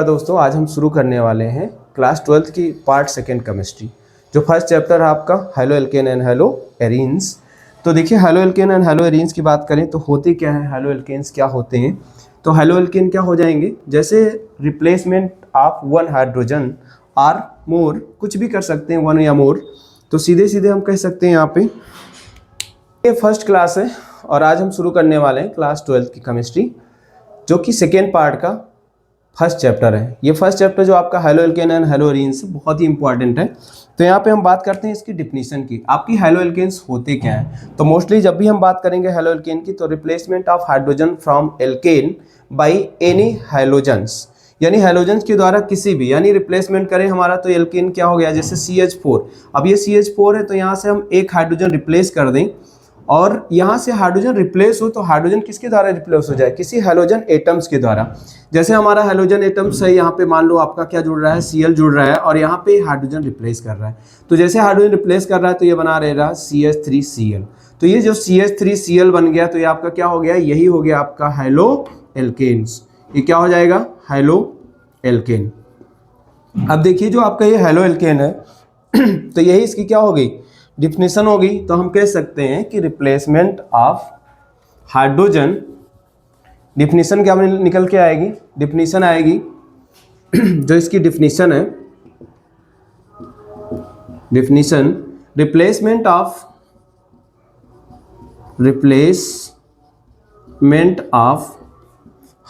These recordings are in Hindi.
दोस्तों आज हम शुरू करने वाले हैं क्लास 12th की पार्ट सेकेंड केमिस्ट्री। जो फर्स्ट चैप्टर है आपका halo alkane and hello arenes. तो देखिए halo alkane and hello arenes की बात करें तो होते क्या है, हेलो एल्केन्स क्या होते हैं। तो हेलो एल्केन क्या हो जाएंगे, जैसे replacement of one hydrogen or more, कुछ भी कर सकते हैं वन या मोर। तो सीधे सीधे हम कह सकते हैं यहाँ पे ये फर्स्ट क्लास है और आज हम शुरू करने वाले हैं क्लास 12th की केमिस्ट्री, जो कि सेकेंड पार्ट का फर्स्ट चैप्टर है। ये फर्स्ट चैप्टर जो आपका halo alkane and hello arenes बहुत ही इंपॉर्टेंट है। तो यहाँ पे हम बात करते हैं इसकी डिफिनीशन की, आपकी हेलो एल्केन्स होते क्या हैं। तो मोस्टली जब भी हम बात करेंगे हेलो एल्केन की, तो replacement of hydrogen from alkane by any halogens, यानी हैलोजेंस के द्वारा किसी भी, यानी रिप्लेसमेंट करें हमारा तो एल्केन क्या हो गया, जैसे CH4। अब ये CH4 है तो यहाँ से हम एक हाइड्रोजन रिप्लेस कर दें और यहाँ से हाइड्रोजन रिप्लेस हो तो हाइड्रोजन किसके द्वारा रिप्लेस हो जाए, किसी हैलोजन एटम्स के द्वारा। जैसे हमारा हैलोजन एटम्स है, यहाँ पे मान लो आपका क्या जुड़ रहा है, Cl जुड़ रहा है और यहाँ पे हाइड्रोजन रिप्लेस कर रहा है। तो जैसे हाइड्रोजन रिप्लेस कर रहा है तो ये बना रहेगा CH3Cl। तो ये जो CH3Cl बन गया तो ये आपका क्या हो गया, यही हो गया आपका हेलो एल्केन्स। ये क्या हो जाएगा, हेलो एल्केन। अब देखिए जो आपका ये हेलो एल्केन है तो यही इसकी क्या हो गई, डिफिनीशन होगी। तो हम कह सकते हैं कि रिप्लेसमेंट ऑफ हाइड्रोजन, डिफिनीशन क्या निकल के आएगी, डिफिनीशन आएगी जो इसकी डिफिनीशन है, definition replacement of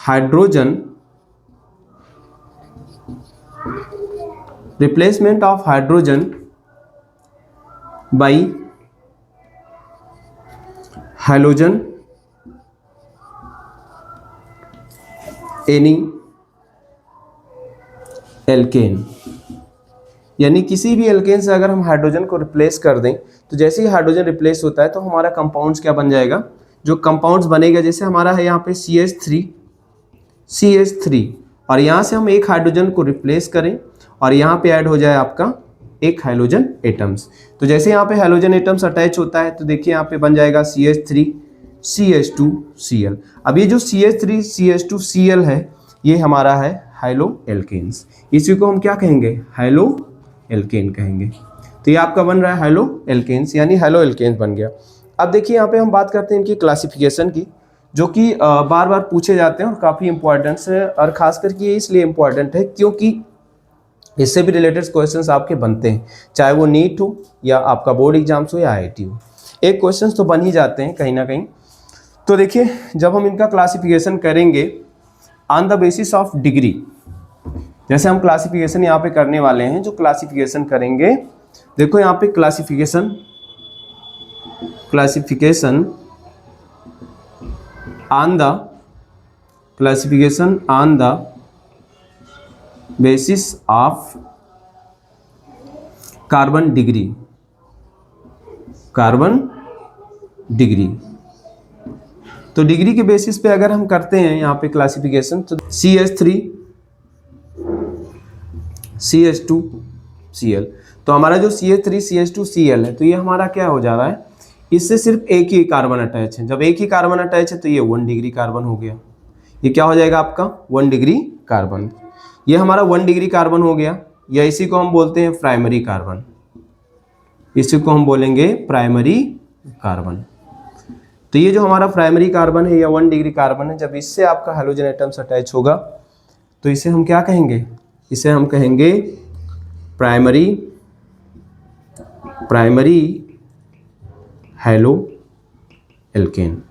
hydrogen, replacement of hydrogen by halogen any alkane, यानी किसी भी एल्केन से अगर हम हाइड्रोजन को रिप्लेस कर दें तो जैसे ही हाइड्रोजन रिप्लेस होता है तो हमारा कंपाउंड्स क्या बन जाएगा, जो कंपाउंड्स बनेगा, जैसे हमारा है यहाँ पे CH3 और यहाँ से हम एक हाइड्रोजन को रिप्लेस करें और यहाँ पे ऐड हो जाए आपका एक हाइड्रोजन एटम्स। तो जैसे यहाँ पे हाइड्रोजन एटम्स अटैच होता है तो देखिए यहाँ पे बन जाएगा CH3CH2Cl। अब ये जो CH3CH2Cl है ये हमारा है हेलो एल्केन्स। इसी को हम क्या कहेंगे, हेलो एल्केन कहेंगे। तो ये आपका बन रहा है हेलो एल्केन्स, यानी हेलो एल्केन्स बन गया। अब देखिए यहाँ पे हम बात करते हैं इनकी क्लासिफिकेशन की, जो कि बार बार पूछे जाते हैं और काफ़ी इंपॉर्टेंस है। और खास करके ये इसलिए इम्पॉर्टेंट है क्योंकि इससे भी रिलेटेड क्वेश्चंस आपके बनते हैं, चाहे वो नीट हो या आपका बोर्ड एग्जाम्स हो या IIT हो, एक क्वेश्चंस तो बन ही जाते हैं कहीं ना कहीं। तो देखिए जब हम इनका क्लासिफिकेशन करेंगे on the basis of degree, जैसे हम क्लासिफिकेशन यहाँ पे करने वाले हैं, जो क्लासिफिकेशन करेंगे, देखो यहाँ पे classification on the basis of carbon degree, तो डिग्री के बेसिस पे अगर हम करते हैं यहाँ पे क्लासिफिकेशन, तो CH3CH2Cl, तो हमारा जो CH3CH2Cl है तो ये हमारा क्या हो जा रहा है, इससे सिर्फ एक ही कार्बन अटैच है। जब एक ही कार्बन अटैच है तो ये 1 डिग्री कार्बन हो गया। ये क्या हो जाएगा आपका 1 डिग्री कार्बन, ये हमारा 1 डिग्री कार्बन हो गया, या इसी को हम बोलते हैं प्राइमरी कार्बन, इसी को हम बोलेंगे प्राइमरी कार्बन। तो ये जो हमारा प्राइमरी कार्बन है या 1 डिग्री कार्बन है, जब इससे आपका हाइड्रोजन एटम्स अटैच होगा तो इसे हम क्या कहेंगे, इसे हम कहेंगे प्राइमरी हेलो एल्केन।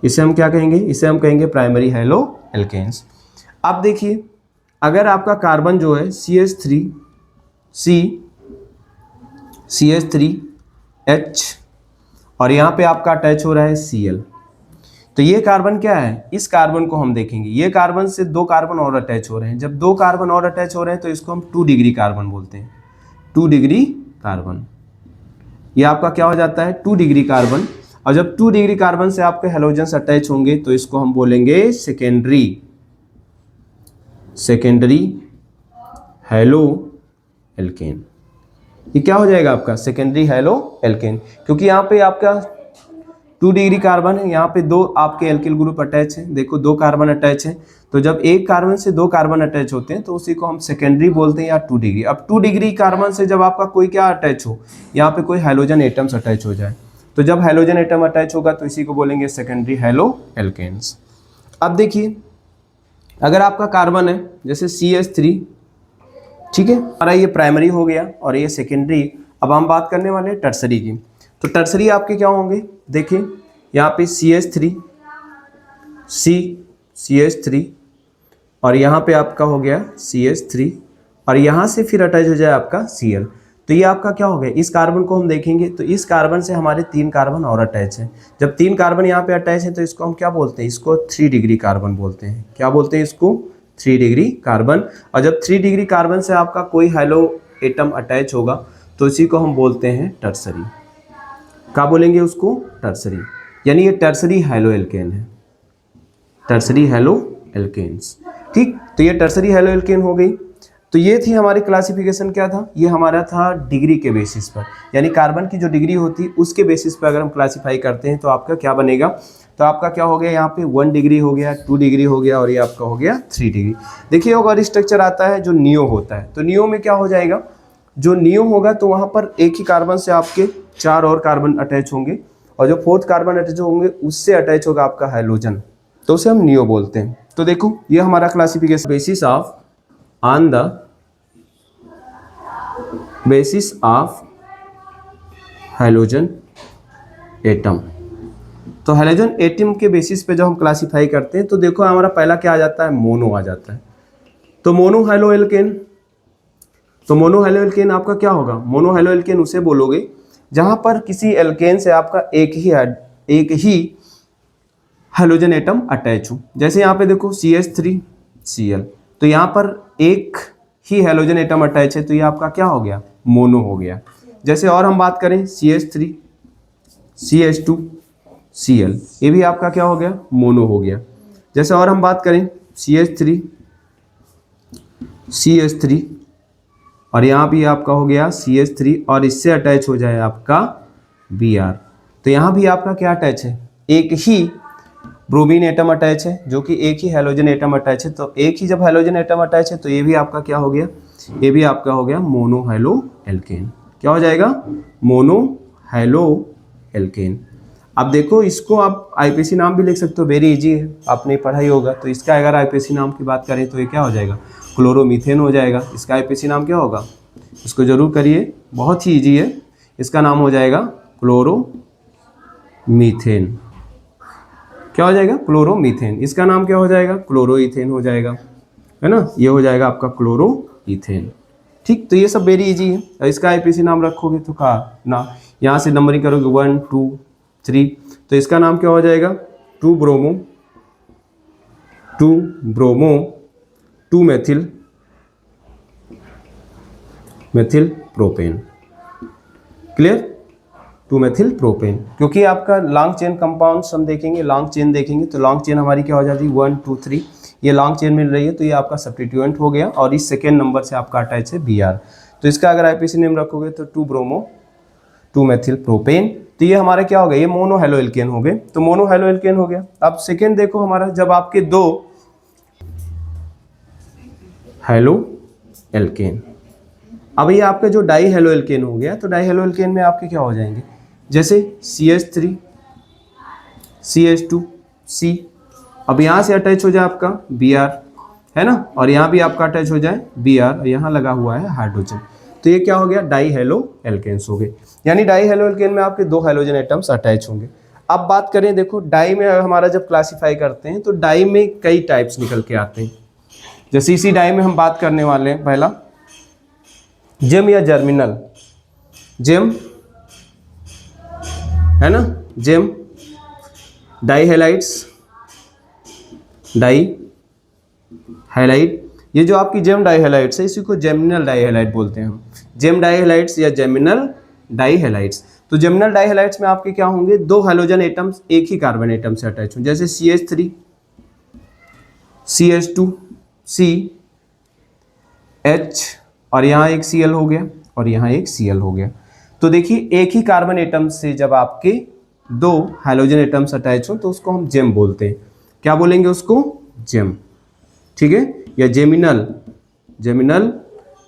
इसे हम क्या कहेंगे, इसे हम कहेंगे प्राइमरी हेलो एल्केन्स। अब देखिए अगर आपका कार्बन जो है CH3H और यहाँ पे आपका अटैच हो रहा है Cl, तो ये कार्बन क्या है, इस कार्बन को हम देखेंगे, ये कार्बन से 2 कार्बन और अटैच हो रहे हैं। जब 2 कार्बन और अटैच हो रहे हैं तो इसको हम 2 डिग्री कार्बन बोलते हैं, 2 डिग्री कार्बन। ये आपका क्या हो जाता है 2 डिग्री कार्बन। और जब 2 डिग्री कार्बन से आपके हैलोजेंस अटैच होंगे तो इसको हम बोलेंगे सेकेंडरी हेलो एल्केन। ये क्या हो जाएगा आपका सेकेंडरी हेलो एल्केन, क्योंकि यहाँ पे आपका 2 डिग्री कार्बन है, यहाँ पे 2 आपके एल्किल ग्रुप अटैच है, देखो 2 कार्बन अटैच है। तो जब एक कार्बन से 2 कार्बन अटैच होते हैं तो उसी को हम सेकेंडरी बोलते हैं या 2 डिग्री। अब 2 डिग्री कार्बन से जब आपका कोई क्या अटैच हो, यहाँ पे कोई हाइड्रोजन एटम्स अटैच हो जाए, तो जब हाइड्रोजन एटम अटैच होगा तो इसी को बोलेंगे सेकेंडरी हैलो एल्केन्स। अब देखिए अगर आपका कार्बन है जैसे CH3, ठीक है, हमारा ये प्राइमरी हो गया और ये सेकेंडरी। अब हम बात करने वाले हैं टर्सरी की। तो टर्सरी आपके क्या होंगे, देखिए यहाँ पे CH3 CH3 और यहाँ पे आपका हो गया CH3 और यहाँ से फिर अटैच हो जाए आपका Cl। तो ये आपका क्या हो गया, इस कार्बन को हम देखेंगे तो इस कार्बन से हमारे 3 कार्बन और अटैच हैं। जब 3 कार्बन यहाँ पे अटैच हैं तो इसको हम क्या बोलते हैं, इसको 3 डिग्री कार्बन बोलते हैं। क्या बोलते हैं इसको, 3 डिग्री कार्बन। और जब 3 डिग्री कार्बन से आपका कोई हाइलो एटम अटैच होगा तो इसी को हम बोलते हैं टर्सरी। क्या बोलेंगे उसको, टर्सरी। यानी ये टर्सरी हैलो एल्केन है, टर्सरी हैलो एल्केन्स। ठीक, तो ये टर्सरी हैलो एल्केन हो गई। तो ये थी हमारी क्लासिफिकेशन, क्या था, ये हमारा था डिग्री के बेसिस पर, यानी कार्बन की जो डिग्री होती उसके बेसिस पर अगर हम क्लासीफाई करते हैं तो आपका क्या बनेगा। तो आपका क्या हो गया, यहाँ पे 1 डिग्री हो गया, 2 डिग्री हो गया और ये आपका हो गया 3 डिग्री। देखिए अगर स्ट्रक्चर आता है जो नियो होता है, तो नियो में क्या हो जाएगा, जो नियो होगा तो वहाँ पर एक ही कार्बन से आपके 4 और कार्बन अटैच होंगे और जो 4th कार्बन अटैच होंगे उससे अटैच होगा आपका हाइड्रोजन, तो उसे हम नियो बोलते हैं। तो देखो ये हमारा classification basis of on the basis of hydrogen atom. तो हाइड्रोजन एटम के बेसिस पे जब हम क्लासिफाई करते हैं तो देखो हमारा पहला क्या आ जाता है, मोनो आ जाता है। तो मोनो हैलो एल्केन, तो मोनो हैलो एल्केन आपका क्या होगा, मोनो हैलो एल्केन उसे बोलोगे जहां पर किसी एल्केन से आपका एक ही हाइड्रोजन एटम अटैच हो। जैसे यहाँ पे देखो CH3 Cl, तो यहाँ पर एक ही हाइड्रोजन एटम अटैच है तो ये आपका क्या हो गया, मोनो हो गया। जैसे और हम बात करें CH3 CH2 Cl, ये भी आपका क्या हो गया, मोनो हो गया। जैसे और हम बात करें CH3 CH3 और यहाँ भी आपका हो गया CH3 और इससे अटैच हो जाए आपका Br, तो यहाँ भी आपका क्या अटैच है, एक ही ब्रोमीन एटम अटैच है, जो कि एक ही हैलोजन एटम अटैच है। तो एक ही जब हैलोजन एटम अटैच है तो ये भी आपका क्या हो गया, ये भी आपका हो गया मोनो हैलो एल्केन। क्या हो जाएगा, मोनो हैलो एल्केन। अब देखो इसको आप आईपीसी नाम भी लिख सकते हो, वेरी इजी है, आपने पढ़ा ही होगा। तो इसका अगर आईपीसी नाम की बात करें तो ये क्या हो जाएगा, क्लोरोमीथेन हो जाएगा। इसका आईपीसी नाम क्या होगा, इसको जरूर करिए, बहुत ही ईजी है। इसका नाम हो जाएगा क्लोरोमीथेन। क्या हो जाएगा, क्लोरोमीथेन। इसका नाम क्या हो जाएगा, क्लोरोईथेन हो जाएगा, है ना, ये हो जाएगा आपका क्लोरोईथेन। ठीक, तो ये सब वेरी इजी है। इसका आईपीसी नाम रखोगे तो का ना, यहाँ से नंबरिंग करोगे 1 2 3, तो इसका नाम क्या हो जाएगा, 2 bromo 2 methyl propane. Clear, 2 methyl propane. क्योंकि आपका लॉन्ग चेन कंपाउंड्स हम देखेंगे, लॉन्ग चेन देखेंगे तो लॉन्ग चेन हमारी क्या हो जाती है 1 2 3, ये लॉन्ग चेन मिल रही है तो ये आपका सब्स्टिट्यूएंट हो गया और इस सेकेंड नंबर से आपका अटैच है Br। तो इसका अगर आईपीसी नेम रखोगे तो 2 ब्रोमो 2 मेथिल प्रोपेन। तो ये हमारा क्या हो गया, ये मोनो हैलो एल्केन हो गए। तो मोनो हैलो एल्केन हो गया। अब सेकेंड देखो हमारा, जब आपके 2 हैलो एल्केन, अब ये आपका जो डाई हैलो एल्केन हो गया, तो डाई हैलो एल्केन में आपके क्या हो जाएंगे, जैसे CH3 CH2 C, अब यहाँ से अटैच हो जाए आपका Br, है ना, और यहाँ भी आपका अटैच हो जाए Br, यहाँ लगा हुआ है हाइड्रोजन, तो ये क्या हो गया, डाई हैलो एल्केन्स हो गए। यानी डाई हैलो एल्केन में आपके 2 हाइड्रोजन एटम्स अटैच होंगे। अब बात करें, देखो डाई में हमारा जब क्लासीफाई करते हैं तो डाई में कई टाइप्स निकल के आते हैं। जैसे इसी डाई में हम बात करने वाले हैं, पहला जेम या जर्मिनल, जेम है ना, gem dihalides, dihalide, ये जो आपकी जेम डाई हैलाइड्स है इसी को जेमिनल डाई हैलाइड बोलते हैं हम, जेम डाई हैलाइड्स या जेमिनल डाई हैलाइड्स। तो जेमिनल डाई हैलाइड्स में आपके क्या होंगे, 2 हाइड्रोजन एटम्स एक ही कार्बन एटम से अटैच होंगे, जैसे CH3 CH2 C H और यहाँ एक Cl हो गया और यहाँ एक Cl हो गया। तो देखिए एक ही कार्बन एटम से जब आपके दो हाइड्रोजन एटम्स अटैच हो तो उसको हम जेम बोलते हैं। क्या बोलेंगे उसको? जेम। ठीक है, या जेमिनल, जेमिनल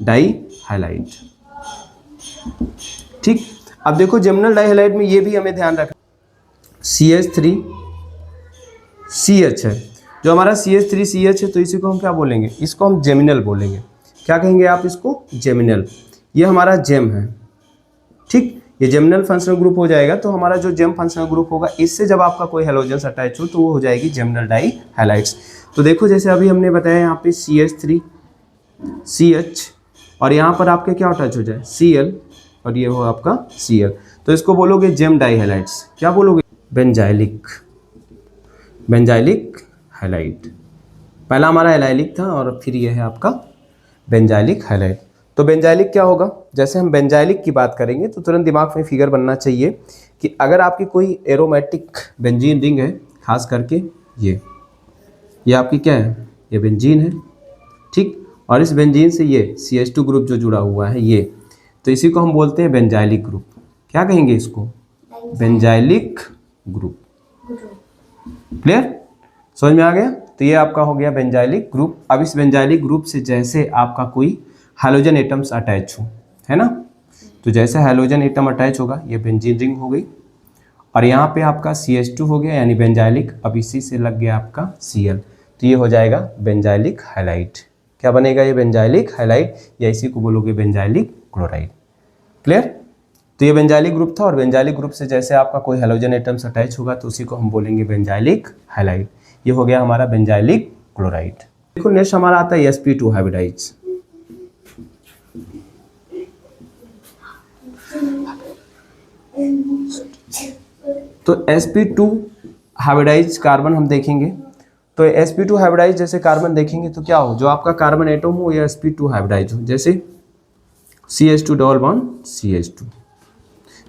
डाई हाइलाइट। ठीक, अब देखो जेमिनल डाई हाइलाइट में ये भी हमें ध्यान रखना, CH3CH है, जो हमारा CH3CH है तो इसी को हम क्या बोलेंगे? इसको हम जेमिनल बोलेंगे। क्या कहेंगे आप इसको? जेमिनल। ये हमारा जेम है। ठीक, ये जेमिनल फंक्शनल ग्रुप हो जाएगा। तो हमारा जो जेम फंक्शनल ग्रुप होगा, इससे जब आपका कोई हेलोजेंस अटैच हो तो वो हो जाएगी जेमिनल डाई हाइलाइट्स। तो देखो जैसे अभी हमने बताया यहाँ पे CH3CH और यहाँ पर आपके क्या अटैच हो जाए? Cl और ये हो आपका Cl, तो इसको बोलोगे जेम डाई हाइलाइट्स। क्या बोलोगे? Benzylic, benzylic halide. पहला हमारा एलाइलिक था और फिर ये है आपका बेंजाइलिक हाइलाइट। तो बेंजाइलिक क्या होगा? जैसे हम बेंजाइलिक की बात करेंगे तो तुरंत दिमाग में फिगर बनना चाहिए कि अगर आपकी कोई एरोमेटिक बेंजीन रिंग है, खास करके ये आपकी क्या है? ये बेंजीन है। ठीक, और इस बेंजीन से ये CH2 ग्रुप जो जुड़ा हुआ है ये, तो इसी को हम बोलते हैं बेंजाइलिक ग्रुप। क्या कहेंगे इसको? Benzylic group. क्लियर? समझ में आ गया? तो ये आपका हो गया बेंजाइलिक ग्रुप। अब इस बेंजाइलिक ग्रुप से जैसे आपका कोई हैलोजन एटम्स अटैच हो, है ना, तो जैसे हैलोजन एटम अटैच होगा, ये बेंजीन रिंग हो गई और यहाँ पे आपका CH2 हो गया यानी बेंजाइलिक। अब इसी से लग गया आपका Cl, तो ये हो जाएगा बेंजाइलिक हाइलाइट। क्या बनेगा? ये बेंजाइलिक हाइलाइट, या इसी को बोलोगे बेंजाइलिक क्लोराइड। क्लियर? तो ये बेंजाइलिक ग्रुप था और बेंजाइलिक ग्रुप से जैसे आपका कोई हैलोजन एटम्स अटैच होगा तो उसी को हम बोलेंगे बेंजाइलिक हाइलाइट। ये हो गया हमारा बेंजाइलिक क्लोराइड। देखो नेक्स्ट हमारा आता है sp2 हाइब्रिडाइज। तो sp2 हाइब्रिडाइज कार्बन हम देखेंगे, तो sp2 हाइब्रिडाइज जैसे कार्बन देखेंगे तो क्या हो? जो आपका कार्बन एटम हो या sp2 हाइब्रिडाइज हो, जैसे CH2 डबल बॉन्ड CH2,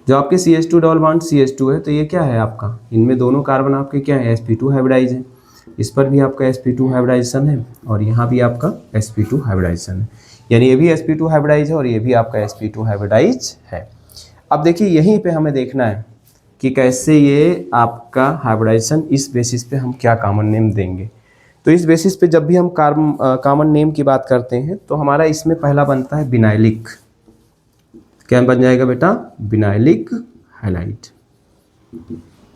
जो आपके CH2 डबल बॉन्ड CH2 है तो ये क्या है आपका? इनमें दोनों कार्बन आपके क्या है? sp2 हाइब्रिडाइज है। इस पर भी आपका sp2 हाइब्रिडाइजेशन है और यहाँ भी आपका sp2 हाइब्रिडाइजेशन है, यानी ये भी sp2 हाइब्रिडाइज है और ये भी आपका sp2 हाइब्रिडाइज है। अब देखिए यहीं पे हमें देखना है कि कैसे ये आपका हाइब्रिडाइजेशन, इस बेसिस पे हम क्या कॉमन नेम देंगे। तो इस बेसिस पे जब भी हम कॉमन नेम की बात करते हैं तो हमारा इसमें पहला बनता है बिनाइलिक। क्या बन जाएगा बेटा? Vinylic highlight.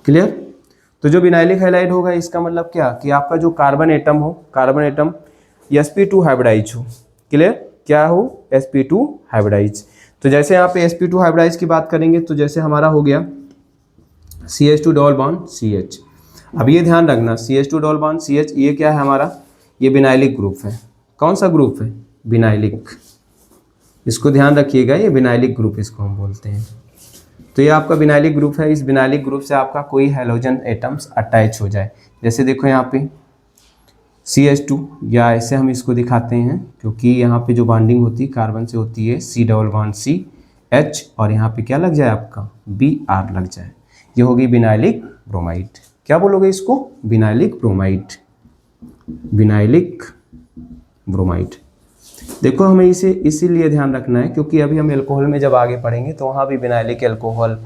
क्लियर? तो जो बिनाइलिक हाइलाइट होगा इसका मतलब क्या कि आपका जो कार्बन एटम हो, कार्बन एटम sp2 हाइब्रिडाइज हो। क्लियर? क्या हो? sp2 hybridise. तो जैसे यहाँ पे sp2 हाइब्रिडाइज की बात करेंगे तो जैसे हमारा हो गया CH2 डबल बॉन्ड CH। अब ये ध्यान रखना CH2 डबल बॉन्ड CH ये क्या है हमारा? ये बिनाइलिक ग्रुप है। कौन सा ग्रुप है? बिनाइलिक। इसको ध्यान रखिएगा, ये बिनाइलिक ग्रुप इसको हम बोलते हैं। तो ये आपका बिनाइलिक ग्रुप है। इस बिनाइलिक ग्रुप से आपका कोई हैलोजन एटम्स अटैच हो जाए, जैसे देखो यहाँ पे CH2, या ऐसे हम इसको दिखाते हैं क्योंकि यहाँ पे जो बॉन्डिंग होती है कार्बन से होती है C डबल बॉन्ड CH और यहाँ पे क्या लग जाए आपका? Br लग जाए। ये होगी बिनाइलिक ब्रोमाइड। क्या बोलोगे इसको? Vinylic bromide. Vinylic bromide. देखो हमें इसे इसीलिए ध्यान रखना है क्योंकि अभी हम एल्कोहल में जब आगे पढ़ेंगे तो वहाँ भी बिनाइलिक अल्कोहल,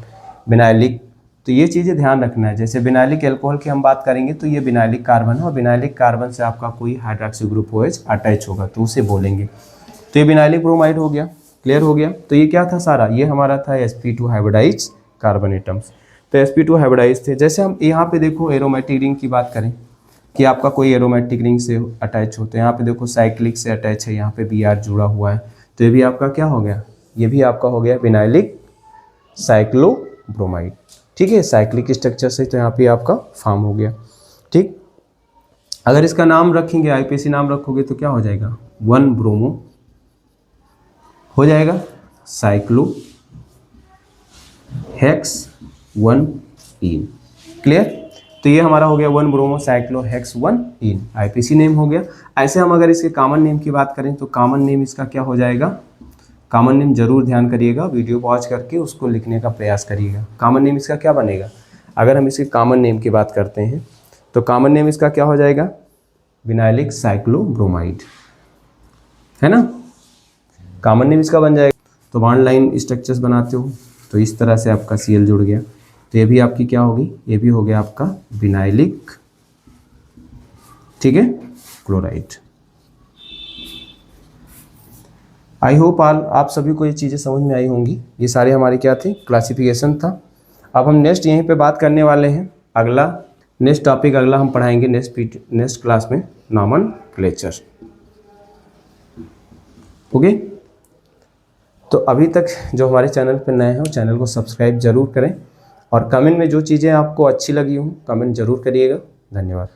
बिनाइलिक, तो ये चीज़ें ध्यान रखना है। जैसे बिनाइलिक अल्कोहल की हम बात करेंगे तो ये बिनाइलिक कार्बन है और बिनाइलिक कार्बन से आपका कोई हाइड्रोक्सी ग्रुप OH अटैच होगा तो उसे बोलेंगे। तो ये बिनाइलिक ब्रोमाइड हो गया। क्लियर हो गया? तो ये क्या था सारा? ये हमारा था sp2 हाइब्रिडाइज कार्बन एटम्स। तो sp2 हाइब्रिडाइज थे। जैसे हम यहाँ पे देखो एरोमेटिक रिंग की बात करें कि आपका कोई एरोमेटिक रिंग से अटैच हो, तो यहाँ पे देखो साइक्लिक से अटैच है, यहाँ पे Br जुड़ा हुआ है, तो ये भी आपका क्या हो गया? ये भी आपका हो गया बिनाइलिक साइक्लोब्रोमाइड। ठीक है, साइक्लिक स्ट्रक्चर से तो यहाँ पे आपका फॉर्म हो गया। ठीक, अगर इसका नाम रखेंगे IPC नाम रखोगे तो क्या हो जाएगा? 1 ब्रोमो हो जाएगा साइक्लो हेक्स 1 इन। क्लियर? तो ये हमारा हो गया 1 ब्रोमो साइक्लो हेक्स 1 इन, IPC नेम हो गया। ऐसे हम अगर इसके कॉमन नेम की बात करें तो कॉमन नेम इसका क्या हो जाएगा? कॉमन नेम जरूर ध्यान करिएगा, वीडियो पॉज करके उसको लिखने का प्रयास करिएगा। कॉमन नेम इसका क्या बनेगा? अगर हम इसके कॉमन नेम की बात करते हैं तो कॉमन नेम इसका क्या हो जाएगा? बिनाइलिक साइक्लोब्रोमाइड, है ना? कॉमन नेम इसका बन जाएगा। तो बॉन्ड लाइन स्ट्रक्चर्स बनाते हो तो इस तरह से आपका Cl जुड़ गया, तो ये भी आपकी क्या होगी, ये भी हो गया आपका विनाइलिक, ठीक है, क्लोराइड। आई होप आप सभी को ये चीज़ें समझ में आई होंगी। ये सारे हमारे क्या थे, क्लासिफिकेशन था। अब हम नेक्स्ट यहीं पे बात करने वाले हैं। अगला नेक्स्ट टॉपिक अगला हम पढ़ाएंगे नेक्स्ट क्लास में, नॉमेनक्लेचर। ओके, तो अभी तक जो हमारे चैनल पर नए हैं वो चैनल को सब्सक्राइब जरूर करें और कमेंट में जो चीज़ें आपको अच्छी लगी हों कमेंट जरूर करिएगा। धन्यवाद।